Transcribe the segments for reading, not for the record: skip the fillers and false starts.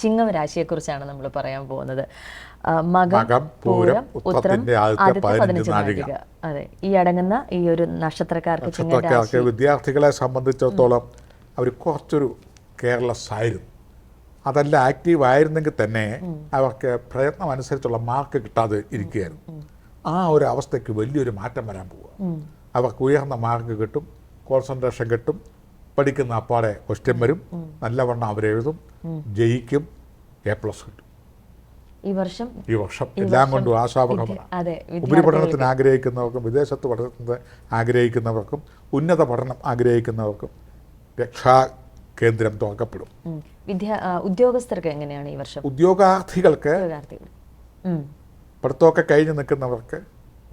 ചിങ്ങം രാശിയെക്കുറിച്ചാണ് നമ്മൾ പറയാൻ പോകുന്നത്. മകം, പൂരം, ഉത്രം, ആദ്യത്തെ 15 നാഴിക. അതെ, ഈ അടങ്ങുന്ന ഈ ഒരു നക്ഷത്രക്കാർക്ക് വിദ്യാർത്ഥികളെ സംബന്ധിച്ചിടത്തോളം അവർ കുറച്ചൊരു കെയർലെസ് ആയിരുന്നു. അതല്ല, ആക്റ്റീവ് ആയിരുന്നെങ്കിൽ തന്നെ അവർക്ക് പ്രയത്നം അനുസരിച്ചുള്ള മാർക്ക് കിട്ടാതെ ഇരിക്കുകയായിരുന്നു. ആ ഒരു അവസ്ഥയ്ക്ക് വലിയൊരു മാറ്റം വരാൻ പോവുക. അവർക്ക് ഉയർന്ന മാർക്ക് കിട്ടും, കോൺസെൻട്രേഷൻ കിട്ടും, പഠിക്കുന്ന അപ്പാടെ ക്വസ്റ്റ്യൻ വരും, നല്ലവണ്ണം അവരെഴുതും, ജയിക്കും, A+ കിട്ടും. ഈ വർഷം എല്ലാം കൊണ്ടും ആശാവഹമാണ്. ഉപരിപഠനത്തിന് ആഗ്രഹിക്കുന്നവർക്കും വിദേശത്ത് പഠനത്തിന് ആഗ്രഹിക്കുന്നവർക്കും ഉന്നത പഠനം ആഗ്രഹിക്കുന്നവർക്കും രക്ഷാ കേന്ദ്രം തുറക്കപ്പെടും. ഉദ്യോഗസ്ഥർക്ക് എങ്ങനെയാണ് ഈ വർഷം? ഉദ്യോഗാർത്ഥികൾക്ക് പഠിത്തമൊക്കെ കഴിഞ്ഞ് നിൽക്കുന്നവർക്ക്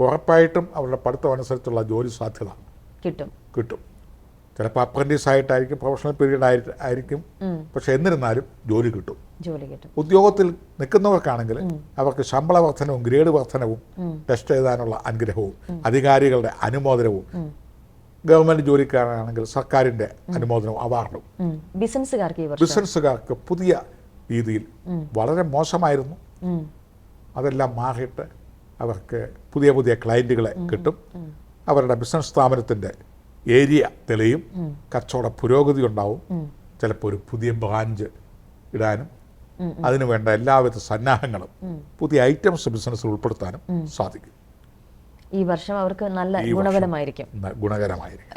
ഉറപ്പായിട്ടും അവരുടെ പഠിത്തം അനുസരിച്ചുള്ള ജോലി സാധ്യത കിട്ടും. ചിലപ്പോൾ അപ്രന്റീസ് ആയിട്ടായിരിക്കും, പ്രൊഫഷണൽ പീരീഡ് ആയിരിക്കും, പക്ഷെ എന്നിരുന്നാലും ജോലി കിട്ടും. ഉദ്യോഗത്തിൽ നിൽക്കുന്നവർക്കാണെങ്കിൽ അവർക്ക് ശമ്പള വർധനവും ഗ്രേഡ് വർധനവും ടെസ്റ്റ് എഴുതാനുള്ള അനുഗ്രഹവും അധികാരികളുടെ അനുമോദനവും, ഗവൺമെന്റ് ജോലിക്കാരാണെങ്കിൽ സർക്കാരിന്റെ അനുമോദനവും അവാർഡും. ബിസിനസ്സുകാർക്ക് പുതിയ രീതിയിൽ വളരെ മോശമായിരുന്നു, അതെല്ലാം മാറിയിട്ട് അവർക്ക് പുതിയ പുതിയ ക്ലയൻറ്റുകളെ കിട്ടും. അവരുടെ ബിസിനസ് സ്ഥാപനത്തിൻ്റെ ഏരിയ തെളിയും, കച്ചവട പുരോഗതി ഉണ്ടാവും. ചിലപ്പോൾ ഒരു പുതിയ ബ്രാഞ്ച് ഇടാനും അതിനു വേണ്ട എല്ലാവിധ സന്നാഹങ്ങളും പുതിയ ഐറ്റംസ് ബിസിനസ്സിൽ ഉൾപ്പെടുത്താനും സാധിക്കും. ഈ വർഷം അവർക്ക് നല്ല ഗുണകരമായിരിക്കും.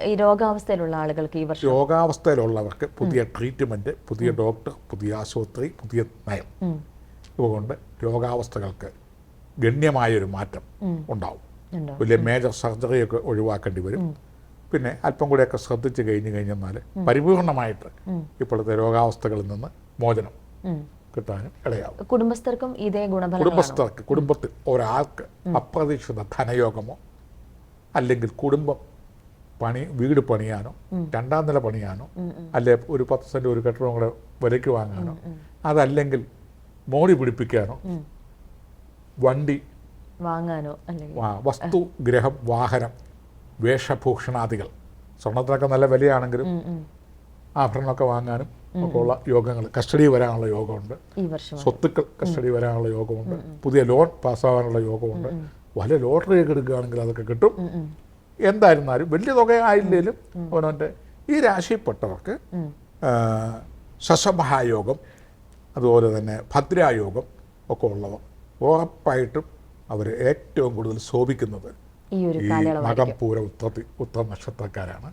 ഈ രോഗാവസ്ഥയിലുള്ള ആളുകൾക്ക് ഈ വർഷം രോഗാവസ്ഥയിലുള്ളവർക്ക് പുതിയ ട്രീറ്റ്മെന്റ്, പുതിയ ഡോക്ടർ, പുതിയ ആശുപത്രി, പുതിയ നയം, ഇതുകൊണ്ട് രോഗാവസ്ഥകൾക്ക് ഗണ്യമായൊരു മാറ്റം ഉണ്ടാവും. വലിയ മേജർ സർജറിയൊക്കെ ഒഴിവാക്കേണ്ടി വരും. പിന്നെ അല്പം കൂടെയൊക്കെ ശ്രദ്ധിച്ച് കഴിഞ്ഞാൽ പരിപൂർണമായിട്ട് ഇപ്പോഴത്തെ രോഗാവസ്ഥകളിൽ നിന്ന് മോചനം കിട്ടാനും ഇടയാവും. കുടുംബത്തിൽ ഒരാൾക്ക് അപ്രതീക്ഷിത ധനയോഗമോ അല്ലെങ്കിൽ വീട് പണിയാനോ, 2ാം നില പണിയാനോ, അല്ലെ ഒരു 10 സെന്റ് ഒരു കെട്ടിടം കൂടെ വിലയ്ക്ക് വാങ്ങാനോ, അതല്ലെങ്കിൽ മോടി പിടിപ്പിക്കാനോ, വണ്ടി വാങ്ങാനോ, വസ്തു, ഗ്രഹം, വാഹനം, വേഷഭൂഷണാദികൾ, സ്വർണത്തിനൊക്കെ നല്ല വിലയാണെങ്കിലും ആഭരണമൊക്കെ വാങ്ങാനും ഒക്കെ ഉള്ള യോഗങ്ങൾ, കസ്റ്റഡി വരാനുള്ള യോഗമുണ്ട്, സ്വത്തുക്കൾ കസ്റ്റഡി വരാനുള്ള യോഗമുണ്ട്, പുതിയ ലോൺ പാസ്സാവാനുള്ള യോഗമുണ്ട്. വലിയ ലോട്ടറിയൊക്കെ എടുക്കുകയാണെങ്കിൽ അതൊക്കെ കിട്ടും. എന്തായിരുന്നാലും വലിയ തുക ആയില്ലെങ്കിലും അവനവൻ്റെ ഈ രാശിപ്പെട്ടവർക്ക് ശശമഹായോഗം, അതുപോലെ തന്നെ ഭദ്രായോഗം ഒക്കെ ഉള്ളവർ ഉറപ്പായിട്ടും അവർ ഏറ്റവും കൂടുതൽ ശോഭിക്കുന്നത് ഈ മകം, പൂര, ഉത്ര നക്ഷത്രക്കാരാണ്.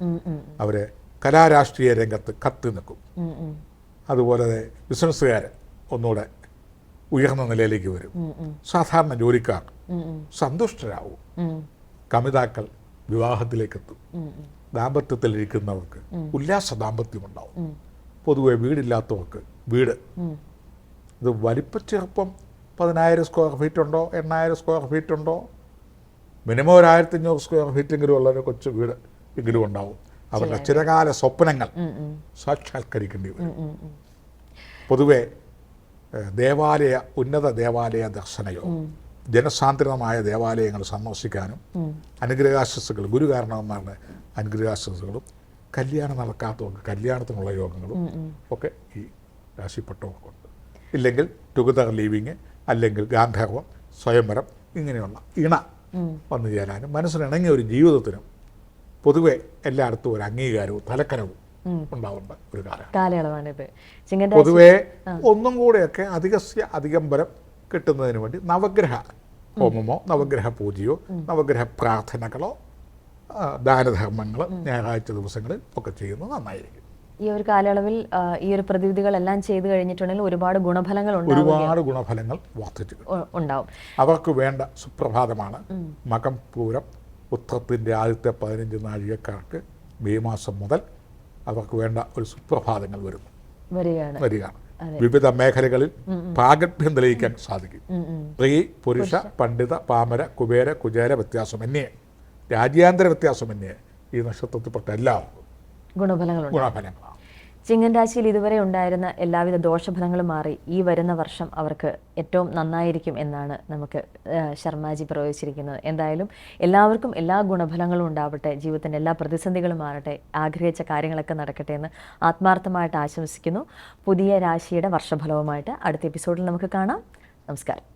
അവരെ കലാരാഷ്ട്രീയ രംഗത്ത് കത്തി നിൽക്കും. അതുപോലെ ബിസിനസ്സുകാർ ഒന്നുകൂടെ ഉയർന്ന നിലയിലേക്ക് വരും. സാധാരണ ജോലിക്കാർ സന്തുഷ്ടരാവും. കമിതാക്കൾ വിവാഹത്തിലേക്കെത്തും. ദാമ്പത്യത്തിലിരിക്കുന്നവർക്ക് ഉല്ലാസ ദാമ്പത്യമുണ്ടാവും. പൊതുവെ വീടില്ലാത്തവർക്ക് വീട്, ഇത് വലിപ്പച്ചെറുപ്പം 10,000 സ്ക്വയർ ഫീറ്റ് ഉണ്ടോ, 8,000 സ്ക്വയർ ഫീറ്റ് ഉണ്ടോ, മിനിമം 1,500 സ്ക്വയർ ഫീറ്റെങ്കിലും ഉള്ളൊരു കൊച്ചു വീട് എങ്കിലും ഉണ്ടാവും. അവരുടെ ചിരകാല സ്വപ്നങ്ങൾ സാക്ഷാത്കരിക്കേണ്ടി വരും. പൊതുവെ ഉന്നത ദേവാലയ ദർശനയോ, ജനസാന്ദ്രമായ ദേവാലയങ്ങൾ സന്ദർശിക്കാനും അനുഗ്രഹാശസ്സുകൾ, ഗുരുകാരണവന്മാരുടെ അനുഗ്രഹാശസ്സുകളും, കല്യാണം നടക്കാത്തവർക്ക് കല്യാണത്തിനുള്ള യോഗങ്ങളും ഒക്കെ ഈ രാശിപ്പെട്ടവർക്കുണ്ട്. ഇല്ലെങ്കിൽ ടുഗദർ ലീവിങ്, അല്ലെങ്കിൽ ഗാന്ധർവം, സ്വയംവരം, ഇങ്ങനെയുള്ള ഇണ വന്നു ചേരാനും മനസ്സിനിണങ്ങിയ ഒരു ജീവിതത്തിനും പൊതുവെ എല്ലായിടത്തും ഒരു അംഗീകാരവും തലക്കനവും ഉണ്ടാവേണ്ട ഒരു കാലയളവാണിത്. പൊതുവെ ഒന്നും കൂടെയൊക്കെ അധികംബരം കിട്ടുന്നതിന് വേണ്ടി നവഗ്രഹ ഹോമമോ, നവഗ്രഹ പൂജയോ, നവഗ്രഹ പ്രാർത്ഥനകളോ, ദാനധർമ്മങ്ങൾ ഞായറാഴ്ച ദിവസങ്ങളിൽ ഒക്കെ ചെയ്യുന്നത് നന്നായിരിക്കും. ഈ ഒരു കാലയളവിൽ ഈ ഒരു പ്രതിവിധികളെല്ലാം ചെയ്തു കഴിഞ്ഞിട്ടുണ്ടെങ്കിൽ ഒരുപാട് ഗുണഫലങ്ങൾ ഉണ്ടാവും. അവർക്ക് വേണ്ട സുപ്രഭാതമാണ് മകം, പൂരം, ഉത്രത്തിൻ്റെ ആദ്യത്തെ 15 നാഴികക്കാർക്ക് മെയ് മാസം മുതൽ അവർക്ക് വേണ്ട ഒരു സുപ്രഭാതങ്ങൾ വരികയാണ്. വിവിധ മേഖലകളിൽ പ്രാഗൽഭ്യം തെളിയിക്കാൻ സാധിക്കും. സ്ത്രീ, പുരുഷ, പണ്ഡിത, പാമര, കുബേര, കുചേര വ്യത്യാസമന്യേ, രാജ്യാന്തര വ്യത്യാസമന്യേ ഈ നക്ഷത്രത്തിൽപ്പെട്ട എല്ലാവർക്കും ഗുണഫലങ്ങളാണ്. ചിങ്ങൻ രാശിയിൽ ഇതുവരെ ഉണ്ടായിരുന്ന എല്ലാവിധ ദോഷഫലങ്ങളും മാറി ഈ വരുന്ന വർഷം അവർക്ക് ഏറ്റവും നന്നായിരിക്കും എന്നാണ് നമുക്ക് ശർമാജി പ്രവചിച്ചിരിക്കുന്നത്. എന്തായാലും എല്ലാവർക്കും എല്ലാ ഗുണഫലങ്ങളും ഉണ്ടാവട്ടെ, ജീവിതത്തിൻ്റെ എല്ലാ പ്രതിസന്ധികളും മാറട്ടെ, ആഗ്രഹിച്ച കാര്യങ്ങളൊക്കെ നടക്കട്ടെ എന്ന് ആത്മാർത്ഥമായിട്ട് ആശംസിക്കുന്നു. പുതിയ രാശിയുടെ വർഷഫലവുമായിട്ട് അടുത്ത എപ്പിസോഡിൽ നമുക്ക് കാണാം. നമസ്കാരം.